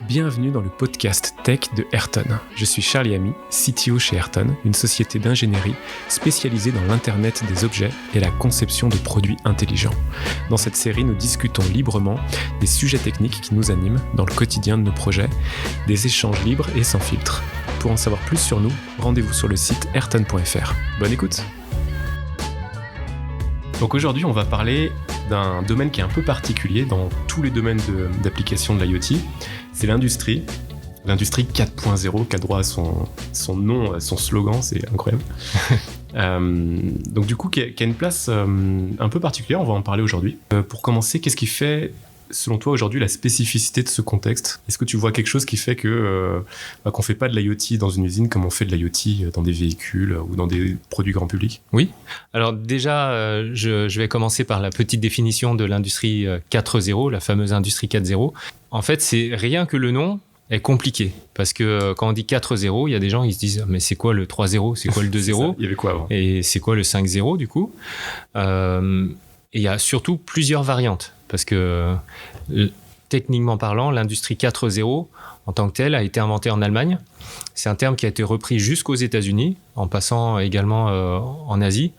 Bienvenue dans le podcast Tech de Ayrton. Je suis Charlie Ami, CTO chez Ayrton, une société d'ingénierie spécialisée dans l'Internet des objets et la conception de produits intelligents. Dans cette série, nous discutons librement des sujets techniques qui nous animent dans le quotidien de nos projets, des échanges libres et sans filtre. Pour en savoir plus sur nous, rendez-vous sur le site ayrton.fr. Bonne écoute! Donc aujourd'hui, on va parler d'un domaine qui est un peu particulier dans tous les domaines d'application de l'IoT. C'est l'industrie 4.0 qui a droit à son nom, à son slogan, c'est incroyable. Donc du coup, qui a une place un peu particulière, on va en parler aujourd'hui. Pour commencer, qu'est-ce qui fait, selon toi, aujourd'hui, la spécificité de ce contexte? Est-ce que tu vois quelque chose qui fait que qu'on fait pas de l'IoT dans une usine comme on fait de l'IoT dans des véhicules ou dans des produits grand public? Oui. Alors déjà, je vais commencer par la petite définition de l'industrie 4.0, la fameuse industrie 4.0. En fait, c'est rien que le nom est compliqué. Parce que quand on dit 4.0, il y a des gens qui se disent « Mais c'est quoi le 3.0 ? C'est quoi le 2.0 » Il y avait quoi avant? Et c'est quoi le 5.0 du coup? Et il y a surtout plusieurs variantes. Parce que techniquement parlant, l'industrie 4.0 en tant que telle a été inventée en Allemagne. C'est un terme qui a été repris jusqu'aux États-Unis, en passant également en Asie.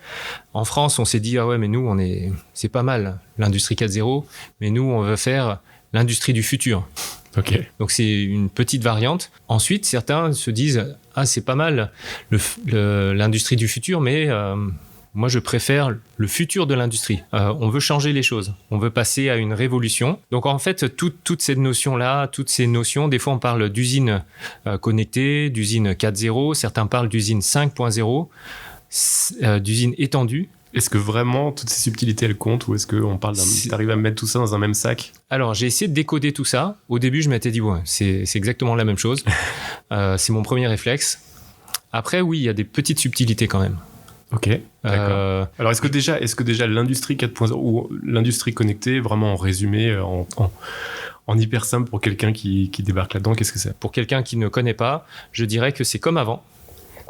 En France, on s'est dit « Ah ouais, mais nous, c'est pas mal l'industrie 4.0, mais nous, on veut faire l'industrie du futur. » Ok. Donc c'est une petite variante. Ensuite, certains se disent « Ah, c'est pas mal l'industrie du futur, mais moi, je préfère le futur de l'industrie. On veut changer les choses. On veut passer à une révolution. » Donc en fait, toutes ces notions-là, des fois on parle d'usine connectée, d'usine 4.0, certains parlent d'usine 5.0, d'usine étendue. Est-ce que vraiment toutes ces subtilités elles comptent ou est-ce qu'on parle t'arrives à mettre tout ça dans un même sac? Alors j'ai essayé de décoder tout ça. Au début je m'étais dit ouais, c'est exactement la même chose. C'est mon premier réflexe. Après oui, il y a des petites subtilités quand même. Ok, d'accord. Alors est-ce que déjà l'industrie 4.0 ou l'industrie connectée, vraiment en résumé, en hyper simple pour quelqu'un qui débarque là-dedans, qu'est-ce que c'est? Pour quelqu'un qui ne connaît pas, je dirais que c'est comme avant.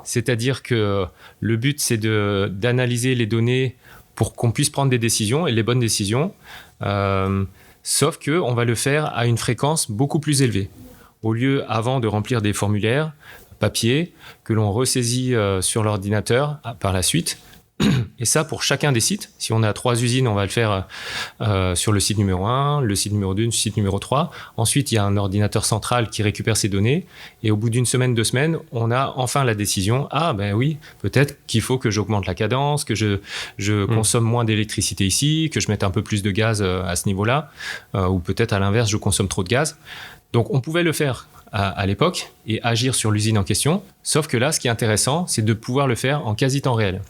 C'est-à-dire que le but, c'est d'analyser les données pour qu'on puisse prendre des décisions, et les bonnes décisions, sauf qu'on va le faire à une fréquence beaucoup plus élevée. Au lieu, avant de remplir des formulaires papier, que l'on ressaisit sur l'ordinateur par la suite. Et ça, pour chacun des sites. Si on a 3 usines, on va le faire sur le site numéro 1, le site numéro 2, le site numéro 3. Ensuite, il y a un ordinateur central qui récupère ces données. Et au bout d'une semaine, 2 semaines, on a enfin la décision. Ah, ben oui, peut-être qu'il faut que j'augmente la cadence, que je consomme moins d'électricité ici, que je mette un peu plus de gaz à ce niveau-là. Ou peut-être à l'inverse, je consomme trop de gaz. Donc, on pouvait le faire à l'époque et agir sur l'usine en question. Sauf que là, ce qui est intéressant, c'est de pouvoir le faire en quasi-temps réel.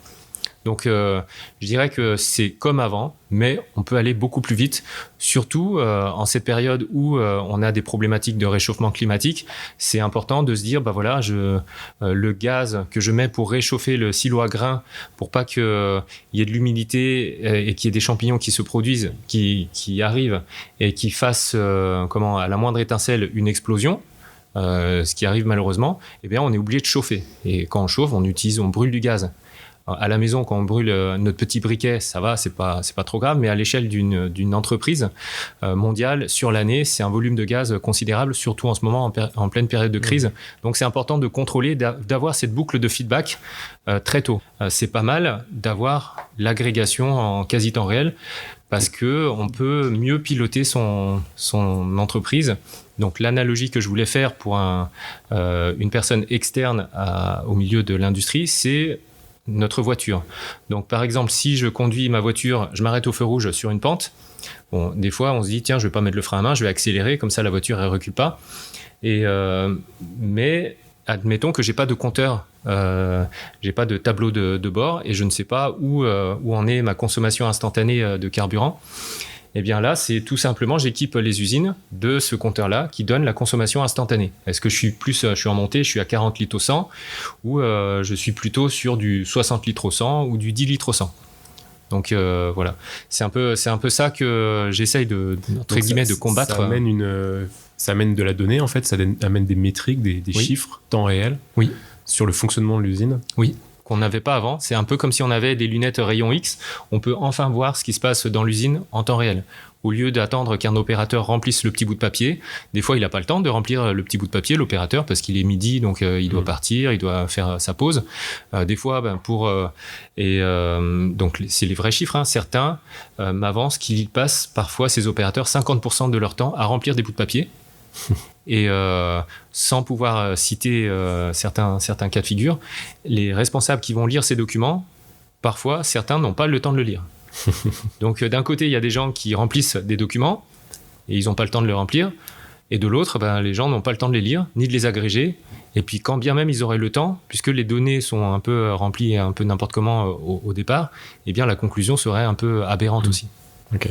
Donc, je dirais que c'est comme avant, mais on peut aller beaucoup plus vite, surtout en cette période où on a des problématiques de réchauffement climatique. C'est important de se dire, bah voilà, le gaz que je mets pour réchauffer le silo à grains, pour pas qu'il y ait de l'humidité et qu'il y ait des champignons qui se produisent, qui arrivent et qui fassent, à la moindre étincelle, une explosion. Ce qui arrive malheureusement, eh bien, on est obligé de chauffer. Et quand on chauffe, on brûle du gaz. À la maison, quand on brûle notre petit briquet, ça va, c'est pas trop grave, mais à l'échelle d'une entreprise mondiale, sur l'année, c'est un volume de gaz considérable, surtout en ce moment, en pleine période de crise. Donc, c'est important de contrôler, d'avoir cette boucle de feedback très tôt. C'est pas mal d'avoir l'agrégation en quasi-temps réel, parce qu'on peut mieux piloter son entreprise. Donc, l'analogie que je voulais faire pour une personne externe au milieu de l'industrie, c'est notre voiture. Donc, par exemple, si je conduis ma voiture, je m'arrête au feu rouge sur une pente. Bon, des fois, on se dit, tiens, je vais pas mettre le frein à main, je vais accélérer, comme ça, la voiture, elle recule pas. Mais admettons que j'ai pas de compteur, j'ai pas de tableau de bord et je ne sais pas où en est ma consommation instantanée de carburant. Eh bien là, c'est tout simplement, j'équipe les usines de ce compteur-là qui donne la consommation instantanée. Est-ce que je suis en montée, je suis à 40 litres au 100 ou je suis plutôt sur du 60 litres au 100 ou du 10 litres au 100. Donc voilà, c'est un peu ça que j'essaye de combattre. Ça amène de la donnée en fait, ça amène des métriques, des oui. chiffres, temps réel. Oui. Sur le fonctionnement de l'usine. Oui. qu'on n'avait pas avant. C'est un peu comme si on avait des lunettes rayon X. On peut enfin voir ce qui se passe dans l'usine en temps réel. Au lieu d'attendre qu'un opérateur remplisse le petit bout de papier, des fois, il n'a pas le temps de remplir le petit bout de papier, l'opérateur, parce qu'il est midi, donc il doit partir, il doit faire sa pause. Des fois, donc c'est les vrais chiffres, hein, certains m'avancent qu'ils passent parfois, ces opérateurs, 50% de leur temps à remplir des bouts de papier. Et sans pouvoir citer certains cas de figure, les responsables qui vont lire ces documents, parfois, certains n'ont pas le temps de le lire. Donc d'un côté, il y a des gens qui remplissent des documents et ils n'ont pas le temps de les remplir. Et de l'autre, les gens n'ont pas le temps de les lire, ni de les agréger. Et puis quand bien même ils auraient le temps, puisque les données sont un peu remplies un peu n'importe comment au départ, eh bien la conclusion serait un peu aberrante aussi. Ok.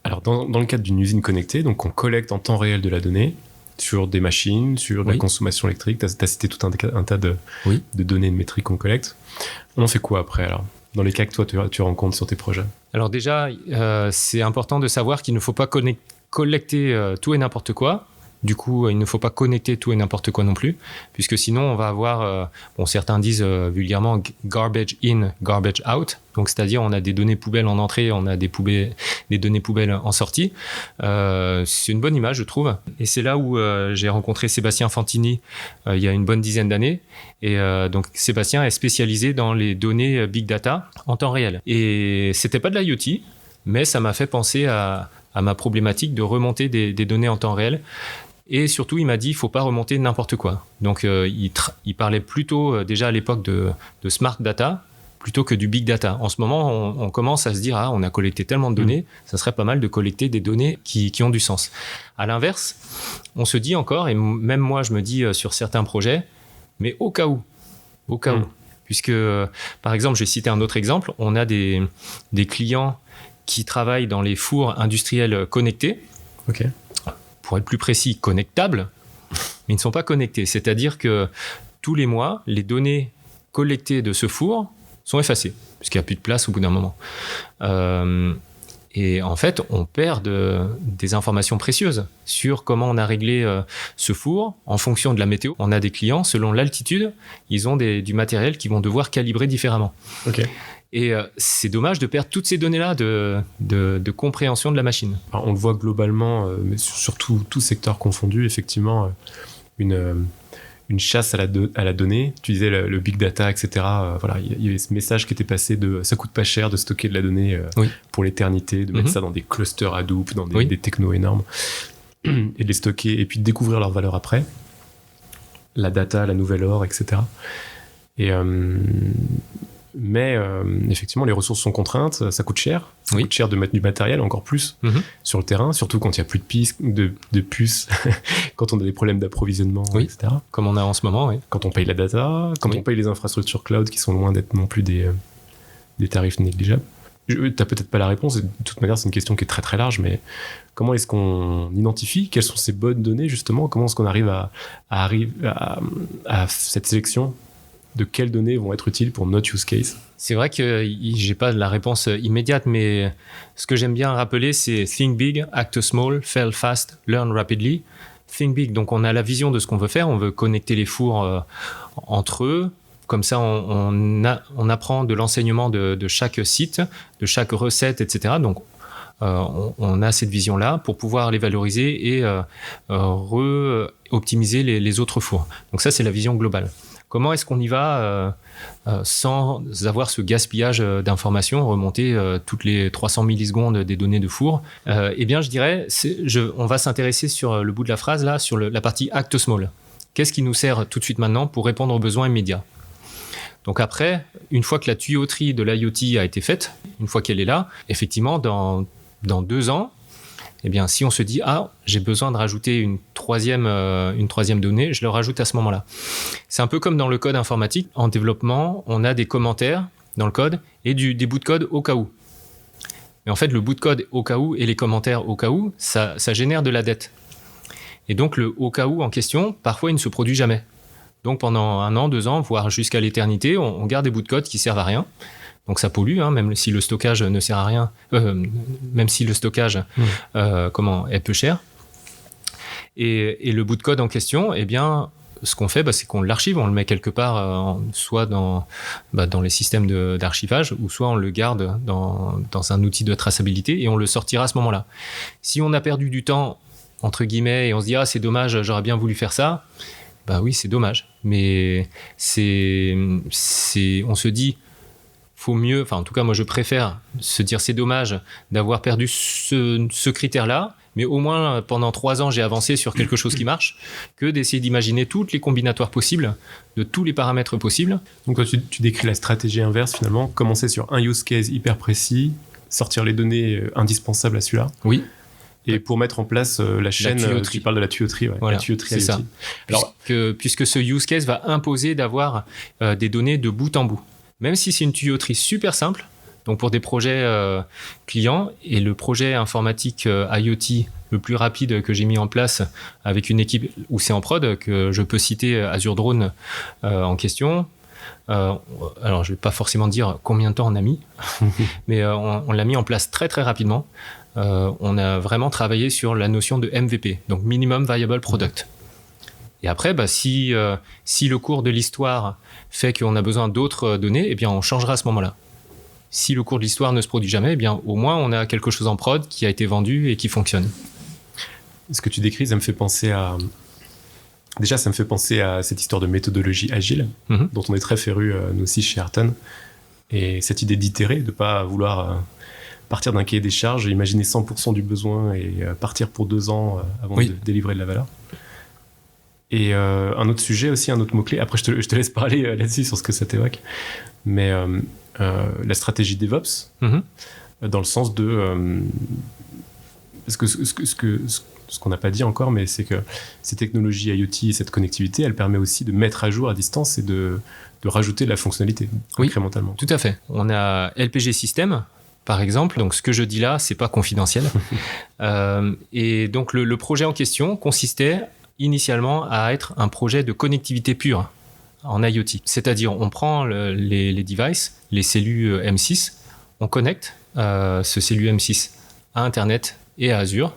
Alors dans le cadre d'une usine connectée, donc on collecte en temps réel de la donnée sur des machines, sur la consommation électrique. Tu as cité tout un tas de données, de métriques qu'on collecte. On en fait quoi après alors ? Dans les cas que toi tu rencontres sur tes projets? Alors déjà, c'est important de savoir qu'il ne faut pas collecter tout et n'importe quoi. Du coup, il ne faut pas connecter tout et n'importe quoi non plus, puisque sinon on va avoir, certains disent vulgairement garbage in, garbage out. Donc c'est-à-dire on a des données poubelles en entrée, on a des données poubelles en sortie. C'est une bonne image, je trouve. Et c'est là où j'ai rencontré Sébastien Fantini il y a une bonne dizaine d'années. Et donc Sébastien est spécialisé dans les données big data en temps réel. Et c'était pas de l'IoT, mais ça m'a fait penser à ma problématique de remonter des données en temps réel. Et surtout, il m'a dit, il ne faut pas remonter n'importe quoi. Donc, il parlait plutôt, déjà à l'époque, de smart data, plutôt que du big data. En ce moment, on commence à se dire, on a collecté tellement de données, ça serait pas mal de collecter des données qui ont du sens. À l'inverse, on se dit encore, et même moi, je me dis sur certains projets, mais au cas où. Puisque, par exemple, je vais citer un autre exemple, on a des clients qui travaillent dans les fours industriels connectés. Ok. Pour être plus précis, connectables, mais ils ne sont pas connectés. C'est-à-dire que tous les mois, les données collectées de ce four sont effacées, puisqu'il n'y a plus de place au bout d'un moment. Et en fait, on perd des informations précieuses sur comment on a réglé ce four en fonction de la météo. On a des clients, selon l'altitude, ils ont du matériel qu'ils vont devoir calibrer différemment. Ok. Et c'est dommage de perdre toutes ces données-là de compréhension de la machine. Alors, on le voit globalement, mais surtout tout secteur confondu, effectivement, une chasse à la donnée. Tu disais le big data, etc. Voilà, il y avait ce message qui était passé de ça coûte pas cher de stocker de la donnée pour l'éternité, de mettre ça dans des clusters Hadoop, dans des technos énormes, et de les stocker, et puis de découvrir leur valeur après. La data, la nouvelle or, etc. Mais effectivement, les ressources sont contraintes, ça coûte cher. Ça coûte cher de mettre du matériel, encore plus, sur le terrain, surtout quand il n'y a plus de puces, quand on a des problèmes d'approvisionnement, etc. Comme on a en ce moment, Quand on paye la data, quand on paye les infrastructures cloud qui sont loin d'être non plus des tarifs négligeables. Tu n'as peut-être pas la réponse, et de toute manière, c'est une question qui est très très large, mais comment est-ce qu'on identifie? Quelles sont ces bonnes données, justement? Comment est-ce qu'on arrive à cette sélection de quelles données vont être utiles pour notre use case? C'est vrai que j'ai pas la réponse immédiate, mais ce que j'aime bien rappeler, c'est think big, act small, fail fast, learn rapidly. Think big, donc on a la vision de ce qu'on veut faire, on veut connecter les fours entre eux. Comme ça, on apprend de l'enseignement de chaque site, de chaque recette, etc. Donc, on a cette vision-là pour pouvoir les valoriser et optimiser les autres fours. Donc ça, c'est la vision globale. Comment est-ce qu'on y va sans avoir ce gaspillage d'informations, remonter toutes les 300 millisecondes des données de four? Eh bien, je dirais, on va s'intéresser sur le bout de la phrase, là, sur la partie act small. Qu'est-ce qui nous sert tout de suite maintenant pour répondre aux besoins immédiats? Donc après, une fois que la tuyauterie de l'IoT a été faite, une fois qu'elle est là, effectivement, dans 2 ans, eh bien, si on se dit, j'ai besoin de rajouter une troisième donnée, je le rajoute à ce moment-là. C'est un peu comme dans le code informatique. En développement, on a des commentaires dans le code et des bouts de code au cas où. Mais en fait, le bout de code au cas où et les commentaires au cas où, ça génère de la dette. Et donc, le au cas où en question, parfois, il ne se produit jamais. Donc, pendant 1 an, 2 ans, voire jusqu'à l'éternité, on garde des bouts de code qui servent à rien. Donc ça pollue, même si le stockage ne sert à rien, même si le stockage est peu cher. Et le bout de code en question, eh bien, ce qu'on fait, c'est qu'on l'archive, on le met quelque part, soit dans les systèmes d'archivage, ou soit on le garde dans un outil de traçabilité et on le sortira à ce moment-là. Si on a perdu du temps, entre guillemets, et on se dit « Ah, c'est dommage, j'aurais bien voulu faire ça », oui, c'est dommage. Mais on se dit, faut mieux, en tout cas, moi, je préfère se dire « C'est dommage d'avoir perdu ce critère-là », mais au moins, pendant 3 ans, j'ai avancé sur quelque chose qui marche, que d'essayer d'imaginer toutes les combinatoires possibles, de tous les paramètres possibles. Donc, toi, tu décris la stratégie inverse, finalement, commencer sur un use case hyper précis, sortir les données indispensables à celui-là. Oui. Et pour mettre en place la chaîne, tu parles de la tuyauterie. Ouais, voilà, la tuyauterie c'est ça. Alors, puisque ce use case va imposer d'avoir des données de bout en bout. Même si c'est une tuyauterie super simple, donc pour des projets clients, et le projet informatique IoT le plus rapide que j'ai mis en place avec une équipe où c'est en prod, que je peux citer Azure Drone en question. Alors je ne vais pas forcément dire combien de temps on a mis, mais on l'a mis en place très très rapidement. On a vraiment travaillé sur la notion de MVP, donc Minimum Viable Product. Et après, si le cours de l'histoire fait qu'on a besoin d'autres données, on changera à ce moment-là. Si le cours de l'histoire ne se produit jamais, au moins on a quelque chose en prod qui a été vendu et qui fonctionne. Ce que tu décris, ça me fait penser à... Déjà, ça me fait penser à cette histoire de méthodologie agile, dont on est très féru, nous aussi, chez Ayrton. Et cette idée d'itérer, de ne pas vouloir partir d'un cahier des charges, imaginer 100% du besoin et partir pour 2 ans avant de délivrer de la valeur. Et un autre sujet aussi, un autre mot-clé, après je te laisse parler là-dessus sur ce que ça t'évoque, mais la stratégie DevOps, dans le sens de... ce qu'on n'a pas dit encore, mais c'est que ces technologies IoT, cette connectivité, elle permet aussi de mettre à jour à distance et de rajouter de la fonctionnalité incrémentalement. Tout à fait. On a LPG System, par exemple. Donc, ce que je dis là, c'est pas confidentiel. Et donc, le projet en question consistait initialement à être un projet de connectivité pure en IoT. C'est-à-dire, on prend les devices, les cellules M6, on connecte ce cellule M6 à Internet et à Azure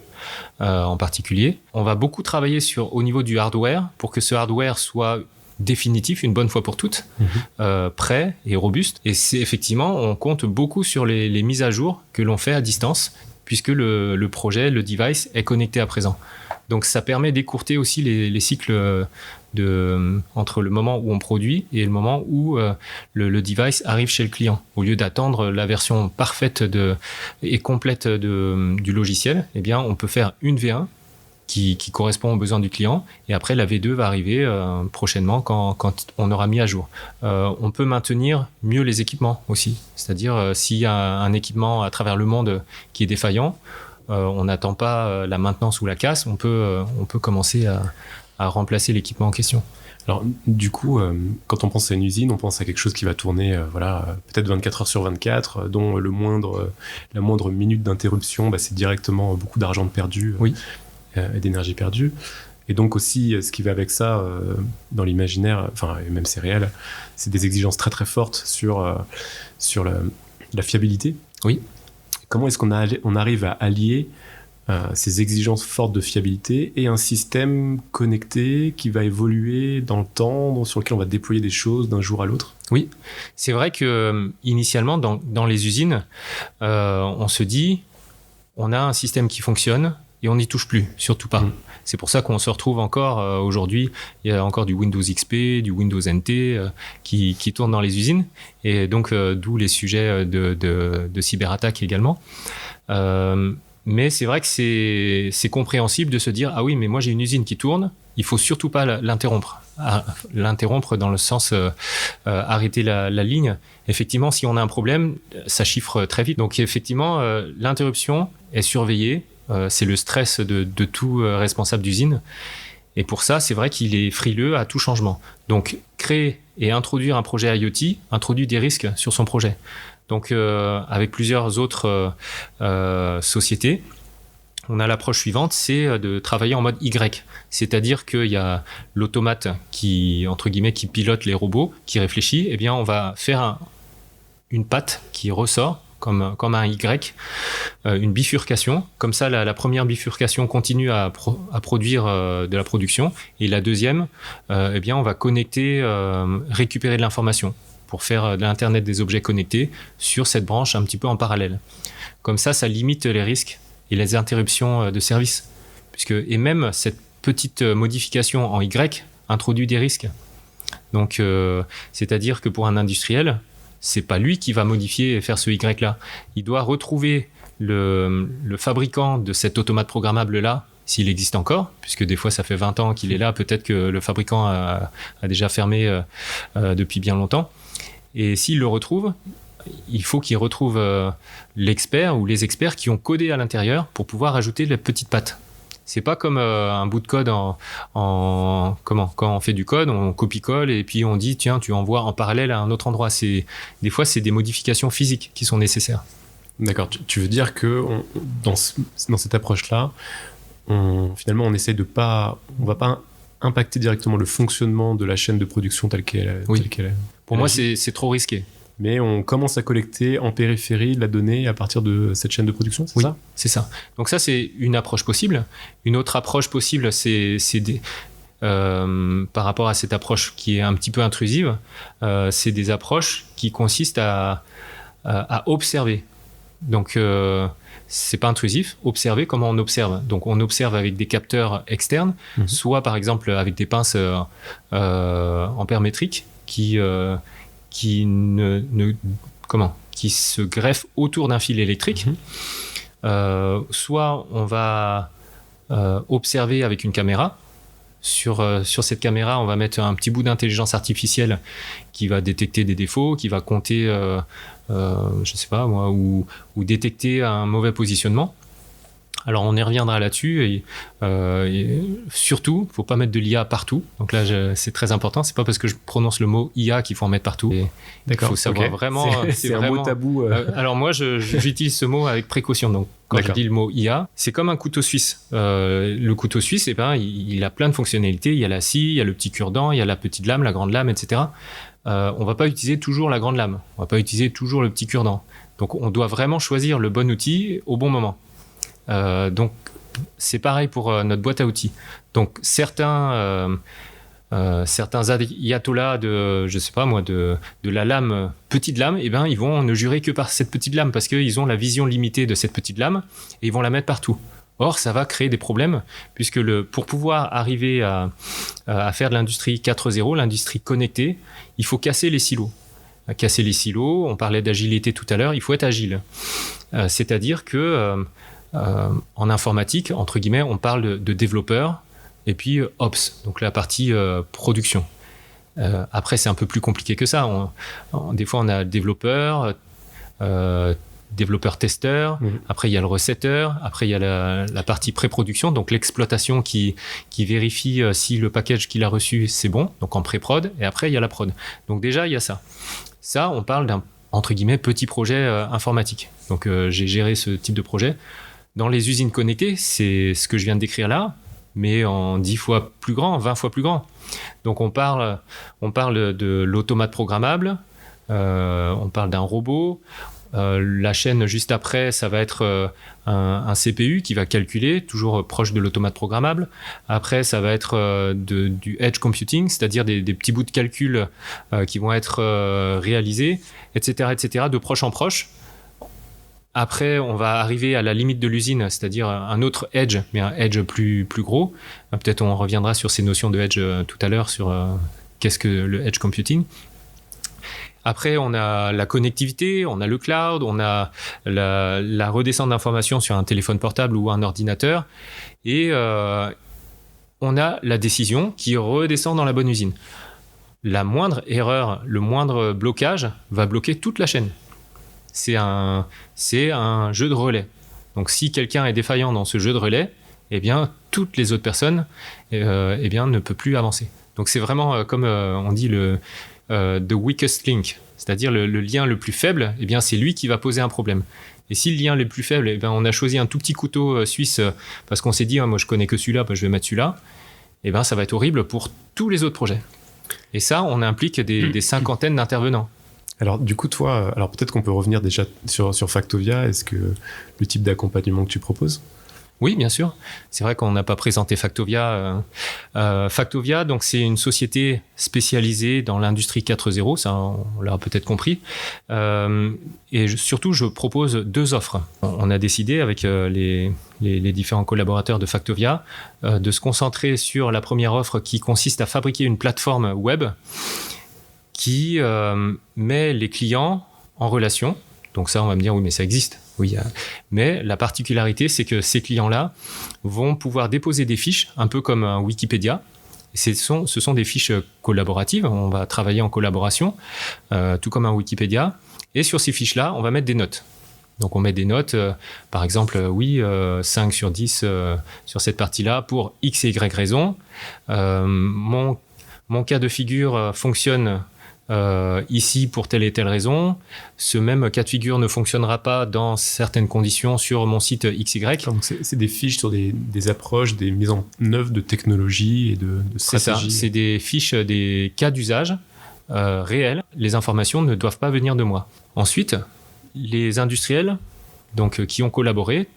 en particulier. On va beaucoup travailler au niveau du hardware pour que ce hardware soit définitif, une bonne fois pour toutes, prêt et robuste. Et c'est effectivement, on compte beaucoup sur les mises à jour que l'on fait à distance, puisque le projet, le device est connecté à présent. Donc ça permet d'écourter aussi les cycles entre le moment où on produit et le moment où le device arrive chez le client. Au lieu d'attendre la version parfaite et complète du logiciel, on peut faire une V1 qui correspond aux besoins du client, et après la V2 va arriver prochainement quand on aura mis à jour. On peut maintenir mieux les équipements aussi, c'est-à-dire s'il y a un équipement à travers le monde qui est défaillant, on n'attend pas la maintenance ou la casse, on peut commencer à remplacer l'équipement en question. Alors du coup, quand on pense à une usine, on pense à quelque chose qui va tourner peut-être 24 heures sur 24, dont la moindre minute d'interruption, c'est directement beaucoup d'argent perdu. Et d'énergie perdue. Et donc aussi, ce qui va avec ça, dans l'imaginaire, et même c'est réel, c'est des exigences très très fortes sur la fiabilité. Oui. Comment est-ce qu'on arrive à allier ces exigences fortes de fiabilité et un système connecté qui va évoluer dans le temps, sur lequel on va déployer des choses d'un jour à l'autre? Oui, c'est vrai que initialement, dans les usines, on se dit, on a un système qui fonctionne, et on n'y touche plus, surtout pas. C'est pour ça qu'on se retrouve encore aujourd'hui, il y a encore du Windows XP, du Windows NT qui tournent dans les usines, et donc d'où les sujets de cyberattaque également. Mais c'est vrai que c'est compréhensible de se dire « Ah oui, mais moi j'ai une usine qui tourne, il faut surtout pas l'interrompre. » L'interrompre dans le sens arrêter la ligne. Effectivement, si on a un problème, ça chiffre très vite. Donc effectivement, l'interruption est surveillée. C'est le stress de tout responsable d'usine. Et pour ça, c'est vrai qu'il est frileux à tout changement. Donc, créer et introduire un projet IoT introduit des risques sur son projet. Donc, avec plusieurs autres sociétés, on a l'approche suivante, c'est de travailler en mode Y. C'est-à-dire qu'il y a l'automate qui pilote les robots, qui réfléchit. Eh bien, on va faire une patte qui ressort comme un Y, une bifurcation. Comme ça, la première bifurcation continue à produire de la production. Et la deuxième, on va connecter, récupérer de l'information pour faire de l'Internet des objets connectés sur cette branche un petit peu en parallèle. Comme ça limite les risques et les interruptions de service. Et même cette petite modification en Y introduit des risques. Donc, c'est-à-dire que pour un industriel, c'est pas lui qui va modifier et faire ce Y-là. Il doit retrouver le fabricant de cet automate programmable-là, s'il existe encore, puisque des fois, ça fait 20 ans qu'il est là. Peut-être que le fabricant a déjà fermé depuis bien longtemps. Et s'il le retrouve, il faut qu'il retrouve l'expert ou les experts qui ont codé à l'intérieur pour pouvoir ajouter la petite patte. C'est pas comme un bout de code quand on fait du code, on copie-colle et puis on dit tiens, tu envoies en parallèle à un autre endroit. Des fois, c'est des modifications physiques qui sont nécessaires. D'accord. Tu veux dire que dans cette approche-là, finalement, on essaie on va pas impacter directement le fonctionnement de la chaîne de production telle qu'elle est. Pour moi, c'est trop risqué. Mais on commence à collecter en périphérie la donnée à partir de cette chaîne de production, c'est ça ? C'est ça. Donc ça, c'est une approche possible. Une autre approche possible, c'est par rapport à cette approche qui est un petit peu intrusive, c'est des approches qui consistent à observer. Donc, c'est pas intrusif. Observer, comment on observe ? Donc, on observe avec des capteurs externes, soit par exemple avec des pinces ampère-métriques qui se greffe autour d'un fil électrique. Soit on va observer avec une caméra. Sur cette caméra, on va mettre un petit bout d'intelligence artificielle qui va détecter des défauts, qui va compter, je sais pas moi, ou détecter un mauvais positionnement. Alors on y reviendra là-dessus et surtout, faut pas mettre de l'IA partout. Donc là, c'est très important. C'est pas parce que je prononce le mot IA qu'il faut en mettre partout. D'accord. Il faut savoir vraiment. C'est vraiment un mot tabou. Alors moi, j'utilise ce mot avec précaution. Donc quand je dis le mot IA, c'est comme un couteau suisse. Le couteau suisse, il a plein de fonctionnalités. Il y a la scie, il y a le petit cure-dent, il y a la petite lame, la grande lame, etc. On va pas utiliser toujours la grande lame. On va pas utiliser toujours le petit cure-dent. Donc on doit vraiment choisir le bon outil au bon moment. Donc c'est pareil pour notre boîte à outils. Donc certains ayatollahs de la lame, petite lame, ils vont ne jurer que par cette petite lame parce qu'ils ont la vision limitée de cette petite lame et ils vont la mettre partout. Or, ça va créer des problèmes puisque pour pouvoir arriver à faire de l'industrie 4.0, l'industrie connectée, il faut casser les silos. Casser les silos, on parlait d'agilité tout à l'heure, il faut être agile. C'est-à-dire que en informatique, entre guillemets, on parle de développeurs et puis Ops, donc la partie production. Après, c'est un peu plus compliqué que ça. Des fois, on a développeur testeur, après il y a le recetteur, après il y a la partie pré-production, donc l'exploitation qui vérifie si le package qu'il a reçu, c'est bon, donc en pré-prod, et après il y a la prod. Donc déjà, il y a ça. Ça, on parle d'un, entre guillemets, petit projet informatique. Donc j'ai géré ce type de projet. Dans les usines connectées, c'est ce que je viens de décrire là, mais en 10 fois plus grand, 20 fois plus grand. Donc on parle de l'automate programmable, on parle d'un robot. La chaîne juste après, ça va être un CPU qui va calculer, toujours proche de l'automate programmable. Après, ça va être du edge computing, c'est-à-dire des petits bouts de calcul qui vont être réalisés, etc., de proche en proche. Après, on va arriver à la limite de l'usine, c'est-à-dire un autre edge, mais un edge plus gros. Peut-être on reviendra sur ces notions de edge tout à l'heure, sur qu'est-ce que le edge computing. Après, on a la connectivité, on a le cloud, on a la redescente d'informations sur un téléphone portable ou un ordinateur. Et on a la décision qui redescend dans la bonne usine. La moindre erreur, le moindre blocage va bloquer toute la chaîne. C'est un jeu de relais. Donc, si quelqu'un est défaillant dans ce jeu de relais, eh bien, toutes les autres personnes ne peuvent plus avancer. Donc, c'est vraiment comme on dit the weakest link, c'est-à-dire le lien le plus faible, eh bien, c'est lui qui va poser un problème. Et si le lien est le plus faible, eh bien, on a choisi un tout petit couteau suisse parce qu'on s'est dit, moi, je connais que celui-là, je vais mettre celui-là, eh bien, ça va être horrible pour tous les autres projets. Et ça, on implique des cinquantaines d'intervenants. Alors du coup, toi, alors peut-être qu'on peut revenir déjà sur Factovia. Est-ce que le type d'accompagnement que tu proposes? Oui, bien sûr. C'est vrai qu'on n'a pas présenté Factovia. Factovia, donc, c'est une société spécialisée dans l'industrie 4.0, ça on l'a peut-être compris. Surtout, je propose 2 offres. On a décidé avec les différents collaborateurs de Factovia de se concentrer sur la première offre qui consiste à fabriquer une plateforme web qui met les clients en relation. Donc ça, on va me dire, oui, mais ça existe. Oui, mais la particularité, c'est que ces clients-là vont pouvoir déposer des fiches, un peu comme un Wikipédia. Ce sont des fiches collaboratives, on va travailler en collaboration, tout comme un Wikipédia. Et sur ces fiches-là, on va mettre des notes. Donc on met des notes, par exemple, 5 sur 10 sur cette partie-là pour X et Y raisons. Mon cas de figure fonctionne ici pour telle et telle raison. Ce même cas de figure ne fonctionnera pas dans certaines conditions sur mon site XY. Donc c'est des fiches sur des approches, des mises en œuvre de technologies et de stratégies. C'est ça, c'est des fiches, des cas d'usage réels. Les informations ne doivent pas venir de moi. Ensuite, les industriels donc, qui ont collaboré,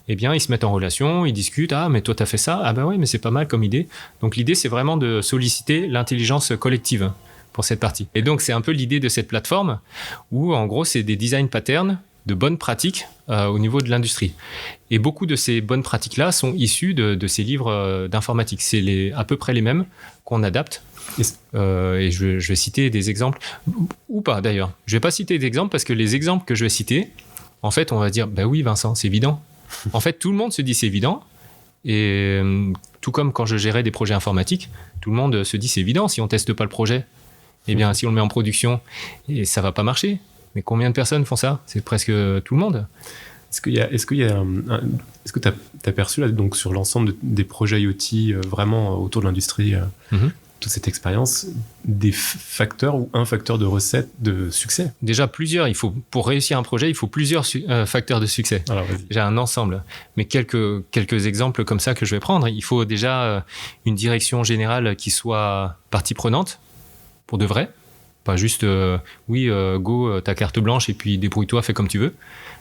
eh bien, ils se mettent en relation, ils discutent. Ah, mais toi, tu as fait ça? Ah ben oui, mais c'est pas mal comme idée. Donc l'idée, c'est vraiment de solliciter l'intelligence collective pour cette partie. Et donc, c'est un peu l'idée de cette plateforme où, en gros, c'est des design patterns de bonnes pratiques au niveau de l'industrie. Et beaucoup de ces bonnes pratiques-là sont issues de ces livres d'informatique. C'est à peu près les mêmes qu'on adapte. Et je vais citer des exemples, ou pas d'ailleurs. Je ne vais pas citer d'exemples parce que les exemples que je vais citer, en fait, on va dire, bah oui, Vincent, c'est évident. En fait, tout le monde se dit c'est évident. Et tout comme quand je gérais des projets informatiques, tout le monde se dit c'est évident. Si on ne teste pas le projet, eh bien, si on le met en production, et ça ne va pas marcher. Mais combien de personnes font ça? C'est presque tout le monde. Est-ce que tu as perçu là, donc, sur l'ensemble des projets IoT vraiment autour de l'industrie, toute cette expérience, des facteurs ou un facteur de recette de succès? Déjà plusieurs. Pour réussir un projet, il faut plusieurs facteurs de succès. Alors, j'ai un ensemble. Mais quelques exemples comme ça que je vais prendre. Il faut déjà une direction générale qui soit partie prenante, pour de vrai. Pas juste, go, ta carte blanche et puis débrouille-toi, fais comme tu veux.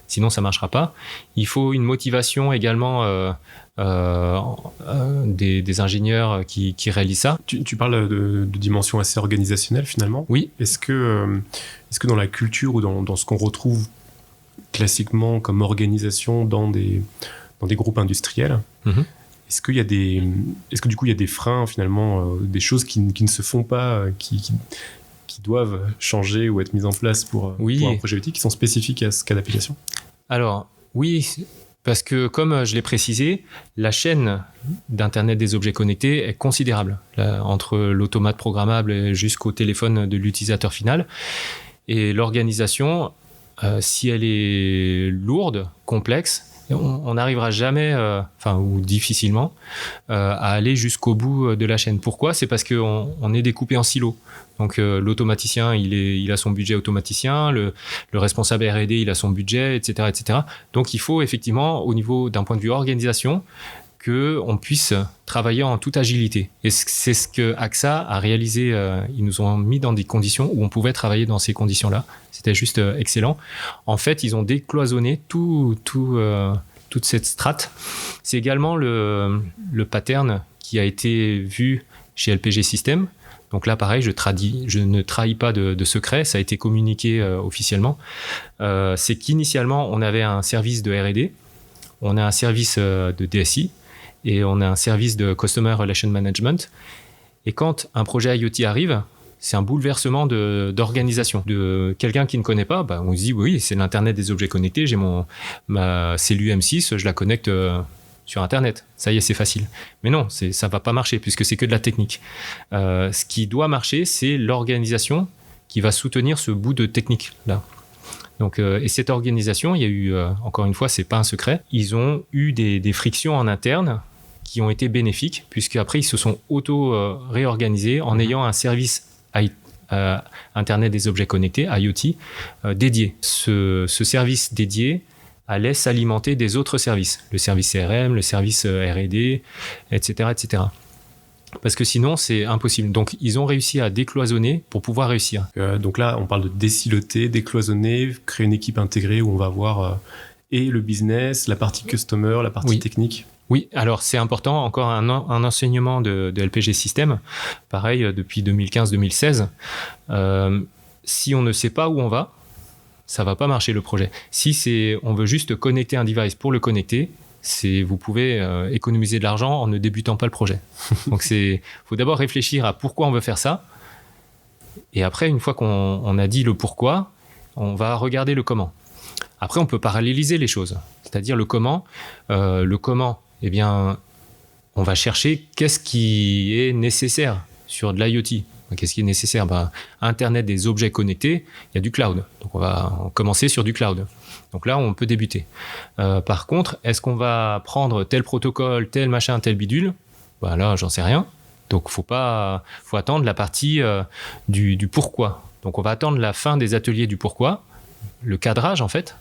Sinon, ça ne marchera pas. Il faut une motivation également des ingénieurs qui réalisent ça. Tu parles de dimension assez organisationnelle finalement. Oui. Est-ce que dans la culture ou dans ce qu'on retrouve classiquement comme organisation dans des groupes industriels, est-ce que du coup il y a des freins finalement, des choses qui ne se font pas, qui doivent changer ou être mises en place pour un projet IoT qui sont spécifiques à ce cas d'application? Alors, oui, parce que comme je l'ai précisé, la chaîne d'Internet des objets connectés est considérable, entre l'automate programmable jusqu'au téléphone de l'utilisateur final. Et l'organisation, si elle est lourde, complexe, on n'arrivera jamais, ou difficilement, à aller jusqu'au bout de la chaîne. Pourquoi? C'est parce qu'on est découpé en silos. Donc l'automaticien, il a son budget automaticien, le responsable R&D, il a son budget, etc., etc. Donc il faut effectivement, au niveau d'un point de vue organisation, qu'on puisse travailler en toute agilité. Et c'est ce que AXA a réalisé. Ils nous ont mis dans des conditions où on pouvait travailler dans ces conditions-là. C'était juste excellent. En fait, ils ont décloisonné toute cette strate. C'est également le pattern qui a été vu chez LPG Systems. Donc là, pareil, je ne trahis pas de secret. Ça a été communiqué officiellement. C'est qu'initialement, on avait un service de R&D, on a un service de DSI, et on a un service de Customer Relation Management. Et quand un projet IoT arrive, c'est un bouleversement d'organisation. De quelqu'un qui ne connaît pas, on se dit oui, c'est l'Internet des objets connectés, j'ai ma cellule M6, je la connecte sur Internet. Ça y est, c'est facile. Mais non, ça ne va pas marcher puisque c'est que de la technique. Ce qui doit marcher, c'est l'organisation qui va soutenir ce bout de technique-là. Donc, et cette organisation, il y a eu, encore une fois, c'est pas un secret, ils ont eu des frictions en interne qui ont été bénéfiques, puisqu'après, ils se sont auto-réorganisés en ayant un service Internet des objets connectés, IoT, dédié. Ce service dédié allait s'alimenter des autres services, le service CRM, le service R&D, etc., etc. Parce que sinon, c'est impossible. Donc, ils ont réussi à décloisonner pour pouvoir réussir. Donc là, on parle de désiloter, décloisonner, créer une équipe intégrée où on va voir et le business, la partie customer, la partie technique. Oui, alors c'est important, encore un enseignement de LPG System, pareil, depuis 2015-2016. Si on ne sait pas où on va, ça ne va pas marcher le projet. Si on veut juste connecter un device pour le connecter, vous pouvez économiser de l'argent en ne débutant pas le projet. Donc faut d'abord réfléchir à pourquoi on veut faire ça. Et après, une fois qu'on a dit le pourquoi, on va regarder le comment. Après, on peut paralléliser les choses. C'est-à-dire le comment. Eh bien, on va chercher qu'est-ce qui est nécessaire sur de l'IoT. Qu'est-ce qui est nécessaire ? Internet des objets connectés, il y a du cloud. Donc, on va commencer sur du cloud. Donc là, on peut débuter. Par contre, est-ce qu'on va prendre tel protocole, tel machin, tel bidule ? Là, j'en sais rien. Donc, faut attendre la partie du pourquoi. Donc, on va attendre la fin des ateliers du pourquoi, le cadrage, en fait.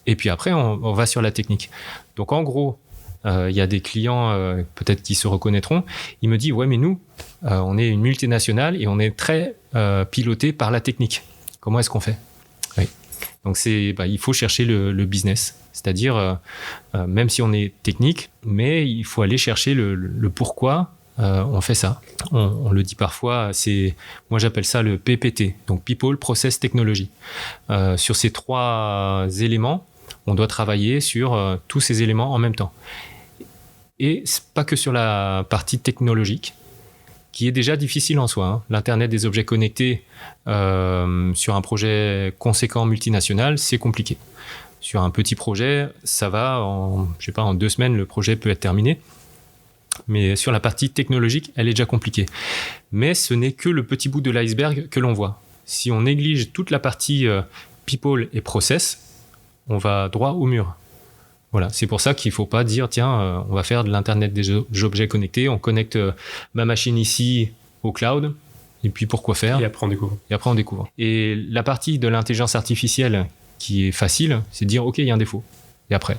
Et puis après, on va sur la technique. Donc, en gros, il y a des clients peut-être qui se reconnaîtront. Ils me disent, ouais, mais nous, on est une multinationale et on est très piloté par la technique. Comment est-ce qu'on fait ? Oui. Donc, il faut chercher le business. C'est-à-dire, même si on est technique, mais il faut aller chercher le pourquoi on fait ça. On le dit parfois, moi j'appelle ça le PPT, donc People, Process, Technology. Sur ces 3 éléments, on doit travailler sur tous ces éléments en même temps. Et pas que sur la partie technologique, qui est déjà difficile en soi. L'Internet des objets connectés sur un projet conséquent multinational, c'est compliqué. Sur un petit projet, ça va, en 2 semaines, le projet peut être terminé. Mais sur la partie technologique, elle est déjà compliquée. Mais ce n'est que le petit bout de l'iceberg que l'on voit. Si on néglige toute la partie people et process, on va droit au mur. Voilà, c'est pour ça qu'il ne faut pas dire, tiens, on va faire de l'Internet des objets connectés, on connecte ma machine ici au cloud, et puis pourquoi faire ? Et après on découvre. Et la partie de l'intelligence artificielle qui est facile, c'est de dire, OK, il y a un défaut. Et après,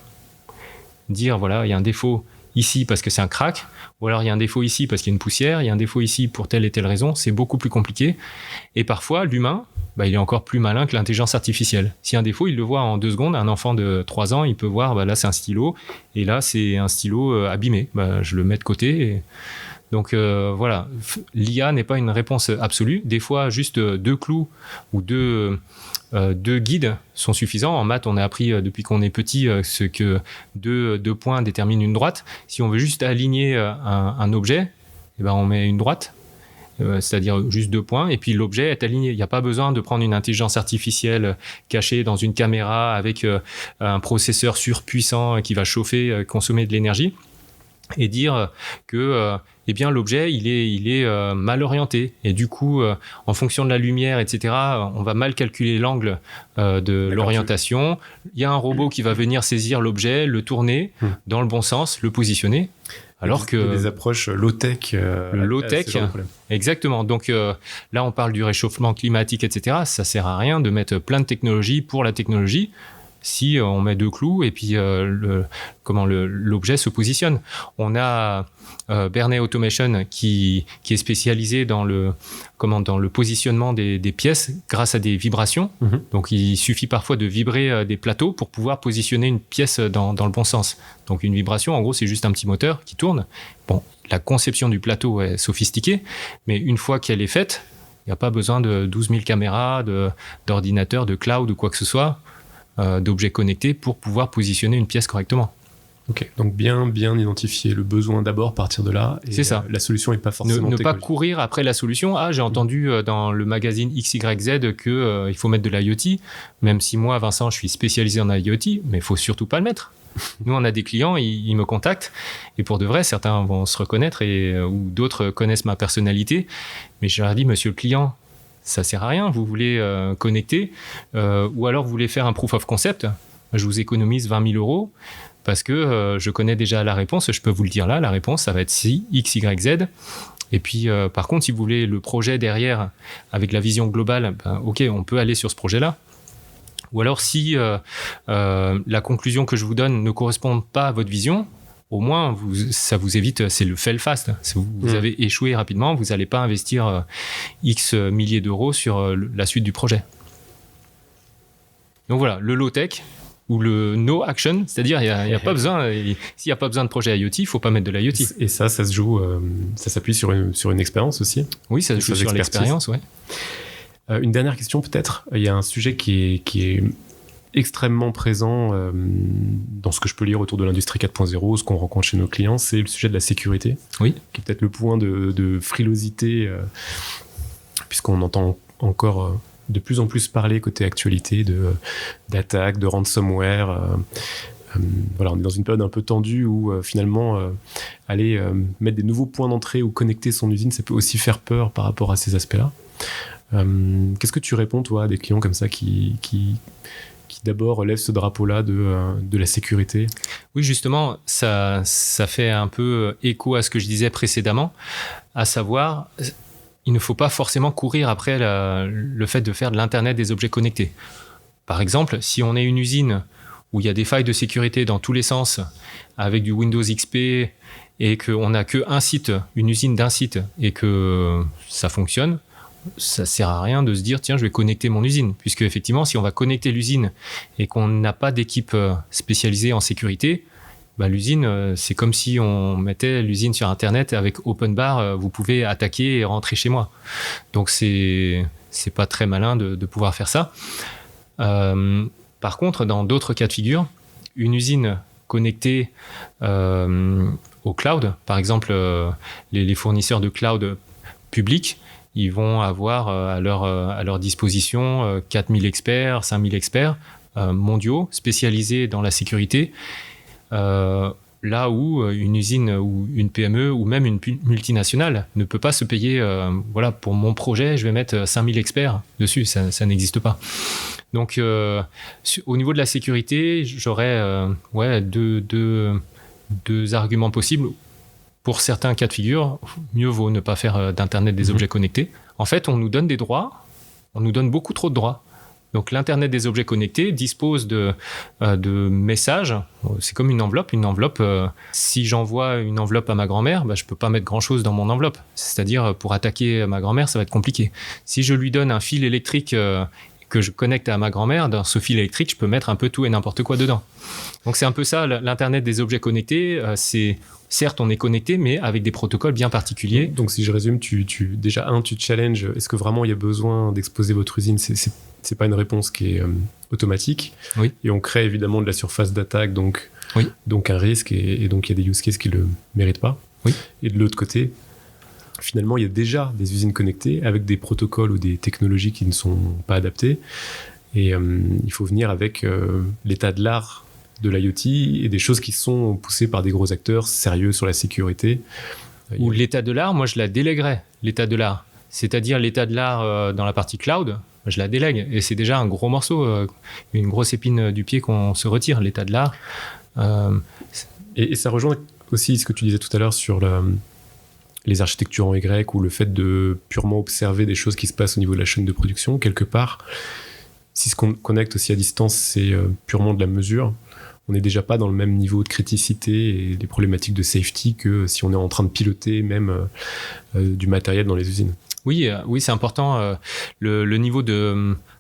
dire, voilà, il y a un défaut ici parce que c'est un crack, ou alors il y a un défaut ici parce qu'il y a une poussière, il y a un défaut ici pour telle et telle raison, c'est beaucoup plus compliqué. Et parfois, l'humain, il est encore plus malin que l'intelligence artificielle. S'il y a un défaut, il le voit en 2 secondes. Un enfant de 3 ans, il peut voir, là c'est un stylo, et là c'est un stylo abîmé. Je le mets de côté. Donc voilà, l'IA n'est pas une réponse absolue. Des fois, juste 2 clous ou 2 guides sont suffisants. En maths, on a appris depuis qu'on est petit ce que 2 points déterminent une droite. Si on veut juste aligner un objet, on met une droite. C'est-à-dire juste 2 points, et puis l'objet est aligné. Il n'y a pas besoin de prendre une intelligence artificielle cachée dans une caméra avec un processeur surpuissant qui va chauffer, consommer de l'énergie, et dire que l'objet, il est mal orienté. Et du coup, en fonction de la lumière, etc., on va mal calculer l'angle de l'orientation. Il y a un robot qui va venir saisir l'objet, le tourner dans le bon sens, le positionner. Alors que des approches low-tech. Le low-tech, exactement. Donc là, on parle du réchauffement climatique, etc. Ça sert à rien de mettre plein de technologies pour la technologie si on met 2 clous et puis l'objet se positionne. On a Bernay Automation qui est spécialisé dans le positionnement des pièces grâce à des vibrations. Donc il suffit parfois de vibrer des plateaux pour pouvoir positionner une pièce dans le bon sens. Donc une vibration, en gros, c'est juste un petit moteur qui tourne. Bon, la conception du plateau est sophistiquée, mais une fois qu'elle est faite, il n'y a pas besoin de 12 000 caméras, d'ordinateurs, de cloud ou quoi que ce soit, d'objets connectés pour pouvoir positionner une pièce correctement. Ok, donc bien identifier le besoin d'abord, partir de là. Et c'est ça. La solution n'est pas forcément ne pas courir après la solution. Ah, j'ai entendu dans le magazine XYZ qu'il faut mettre de l'IoT. Même si moi, Vincent, je suis spécialisé en IoT, mais il faut surtout pas le mettre. Nous, on a des clients, ils me contactent, et pour de vrai, certains vont se reconnaître ou d'autres connaissent ma personnalité. Mais je leur dis, monsieur le client, ça sert à rien. Vous voulez connecter ou alors vous voulez faire un proof of concept. Je vous économise 20 000 € parce que je connais déjà la réponse. Je peux vous le dire là, la réponse, ça va être si, X, Y, Z. Et puis, par contre, si vous voulez le projet derrière avec la vision globale, OK, on peut aller sur ce projet-là. Ou alors, si la conclusion que je vous donne ne correspond pas à votre vision, au moins, ça vous évite, c'est le fail fast. Vous avez échoué rapidement, vous n'allez pas investir X milliers d'euros sur la suite du projet. Donc voilà, le low-tech ou le no action, c'est-à-dire il y a pas besoin, s'il n'y a pas besoin de projet IoT, il ne faut pas mettre de l'IoT. Et ça se joue, ça s'appuie sur une expérience aussi. Oui, ça se joue sur l'expérience, ouais. Une dernière question peut-être. Il y a un sujet qui est extrêmement présent dans ce que je peux lire autour de l'industrie 4.0, ce qu'on rencontre chez nos clients, c'est le sujet de la sécurité. Oui. Qui est peut-être le point de frilosité, puisqu'on entend encore de plus en plus parler côté actualité d'attaques, de ransomware. Voilà, on est dans une période un peu tendue où finalement aller mettre des nouveaux points d'entrée ou connecter son usine, ça peut aussi faire peur par rapport à ces aspects-là. Qu'est-ce que tu réponds, toi, à des clients comme ça qui d'abord lèvent ce drapeau-là de la sécurité? Oui, justement, ça fait un peu écho à ce que je disais précédemment, à savoir, il ne faut pas forcément courir après le fait de faire de l'Internet des objets connectés. Par exemple, si on est une usine où il y a des failles de sécurité dans tous les sens, avec du Windows XP, et qu'on n'a qu'un site, une usine d'un site, et que ça fonctionne, ça sert à rien de se dire tiens, je vais connecter mon usine, puisque effectivement si on va connecter l'usine et qu'on n'a pas d'équipe spécialisée en sécurité, l'usine c'est comme si on mettait l'usine sur internet avec open bar, vous pouvez attaquer et rentrer chez moi. Donc c'est pas très malin de pouvoir faire ça. Par contre, dans d'autres cas de figure, une usine connectée au cloud, par exemple les fournisseurs de cloud publics, ils vont avoir à leur disposition 4000 experts, 5000 experts mondiaux spécialisés dans la sécurité, là où une usine ou une PME ou même une multinationale ne peut pas se payer, voilà, pour mon projet, je vais mettre 5000 experts dessus, ça n'existe pas. Donc, au niveau de la sécurité, j'aurais deux arguments possibles. Pour certains cas de figure, mieux vaut ne pas faire d'Internet des objets connectés. En fait, on nous donne des droits, on nous donne beaucoup trop de droits. Donc, l'Internet des objets connectés dispose de messages. C'est comme une enveloppe. Une enveloppe, si j'envoie une enveloppe à ma grand-mère, je ne peux pas mettre grand-chose dans mon enveloppe. C'est-à-dire, pour attaquer ma grand-mère, ça va être compliqué. Si je lui donne un fil électrique que je connecte à ma grand-mère, dans ce fil électrique, je peux mettre un peu tout et n'importe quoi dedans. Donc, c'est un peu ça, l'Internet des objets connectés. Certes, on est connecté, mais avec des protocoles bien particuliers. Donc, si je résume, tu challenges. Est-ce que vraiment il y a besoin d'exposer votre usine? C'est pas une réponse qui est automatique. Oui. Et on crée évidemment de la surface d'attaque, donc un risque, et donc il y a des use cases qui le méritent pas. Oui. Et de l'autre côté, finalement, il y a déjà des usines connectées avec des protocoles ou des technologies qui ne sont pas adaptées. Et il faut venir avec l'état de l'art de l'IoT et des choses qui sont poussées par des gros acteurs sérieux sur la sécurité. Ou l'état de l'art, moi je la délèguerais, l'état de l'art. C'est-à-dire l'état de l'art dans la partie cloud, je la délègue. Et c'est déjà un gros morceau, une grosse épine du pied qu'on se retire, l'état de l'art. Et ça rejoint aussi ce que tu disais tout à l'heure sur les architectures en Y ou le fait de purement observer des choses qui se passent au niveau de la chaîne de production. Quelque part, si ce qu'on connecte aussi à distance, c'est purement de la mesure, on n'est déjà pas dans le même niveau de criticité et des problématiques de safety que si on est en train de piloter même du matériel dans les usines. Oui, c'est important. Le niveau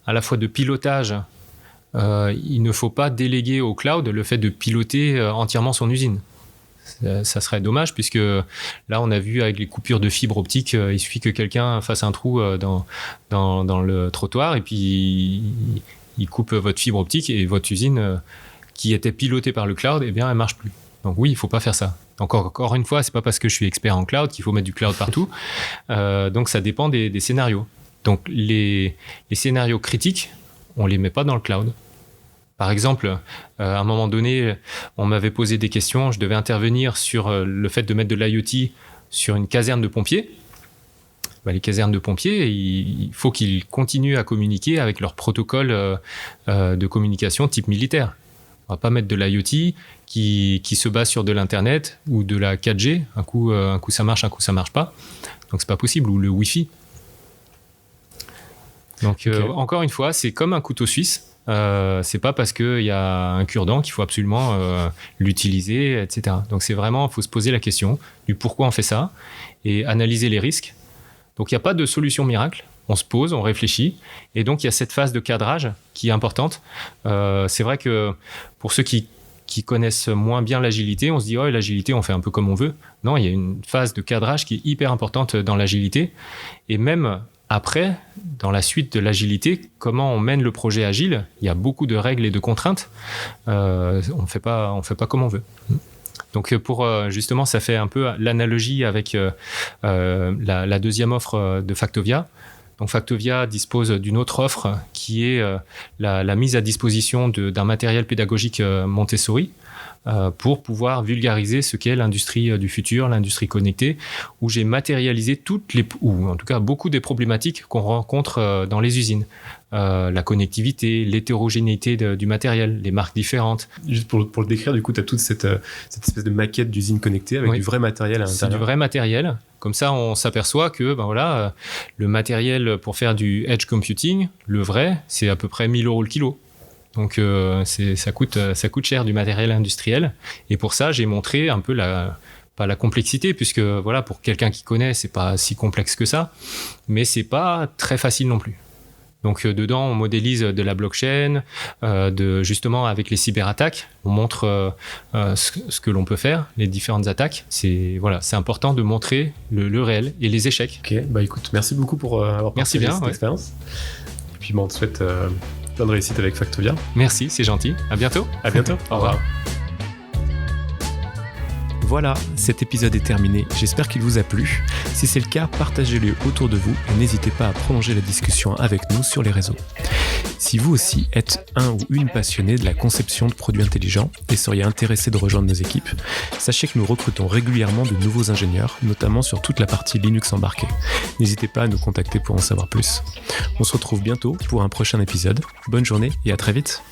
à la fois de pilotage, il ne faut pas déléguer au cloud le fait de piloter entièrement son usine. Ça serait dommage, puisque là, on a vu avec les coupures de fibres optiques, il suffit que quelqu'un fasse un trou dans le trottoir et puis il coupe votre fibre optique et votre usine qui était pilotée par le cloud, elle ne marche plus. Donc oui, il ne faut pas faire ça. Encore une fois, ce n'est pas parce que je suis expert en cloud qu'il faut mettre du cloud partout. Donc ça dépend des scénarios. Donc les scénarios critiques, on ne les met pas dans le cloud. Par exemple, à un moment donné, on m'avait posé des questions, je devais intervenir sur le fait de mettre de l'IoT sur une caserne de pompiers. Les casernes de pompiers, il faut qu'ils continuent à communiquer avec leur protocole de communication type militaire. On ne va pas mettre de l'IoT qui se base sur de l'Internet ou de la 4G. Un coup ça marche, un coup ça ne marche pas. Donc, ce n'est pas possible. Ou le Wi-Fi. Donc, encore une fois, c'est comme un couteau suisse. C'est pas parce qu'il y a un cure-dent qu'il faut absolument l'utiliser, etc. Donc c'est vraiment, il faut se poser la question du pourquoi on fait ça et analyser les risques. Donc il n'y a pas de solution miracle. On se pose, on réfléchit. Et donc il y a cette phase de cadrage qui est importante. C'est vrai que pour ceux qui connaissent moins bien l'agilité, on se dit, l'agilité, on fait un peu comme on veut. Non, il y a une phase de cadrage qui est hyper importante dans l'agilité. Et même après, dans la suite de l'agilité, comment on mène le projet agile, il y a beaucoup de règles et de contraintes. On ne fait pas comme on veut. Donc justement, ça fait un peu l'analogie avec la deuxième offre de Factovia. Donc Factovia dispose d'une autre offre qui est la mise à disposition d'un matériel pédagogique Montessori pour pouvoir vulgariser ce qu'est l'industrie du futur, l'industrie connectée, où j'ai matérialisé ou en tout cas beaucoup des problématiques qu'on rencontre dans les usines. La connectivité, l'hétérogénéité du matériel, les marques différentes. Juste pour le décrire, du coup, tu as toute cette espèce de maquette d'usine connectée avec du vrai matériel à l'intérieur. C'est du vrai matériel. Comme ça, on s'aperçoit que le matériel pour faire du edge computing, le vrai, c'est à peu près 1 000 € le kilo. Donc ça coûte cher du matériel industriel. Et pour ça, j'ai montré un peu pas la complexité, puisque pour quelqu'un qui connaît, c'est pas si complexe que ça, mais c'est pas très facile non plus. Donc dedans, on modélise de la blockchain, justement avec les cyberattaques, on montre ce que l'on peut faire, les différentes attaques. C'est important de montrer le réel et les échecs. Ok, écoute, merci beaucoup pour avoir partagé cette expérience. Et puis on te souhaite plein de réussite avec Factovia. Merci, c'est gentil. À bientôt. À bientôt. Au revoir. Voilà, cet épisode est terminé. J'espère qu'il vous a plu. Si c'est le cas, partagez-le autour de vous et n'hésitez pas à prolonger la discussion avec nous sur les réseaux. Si vous aussi êtes un ou une passionné de la conception de produits intelligents et seriez intéressé de rejoindre nos équipes, sachez que nous recrutons régulièrement de nouveaux ingénieurs, notamment sur toute la partie Linux embarquée. N'hésitez pas à nous contacter pour en savoir plus. On se retrouve bientôt pour un prochain épisode. Bonne journée et à très vite.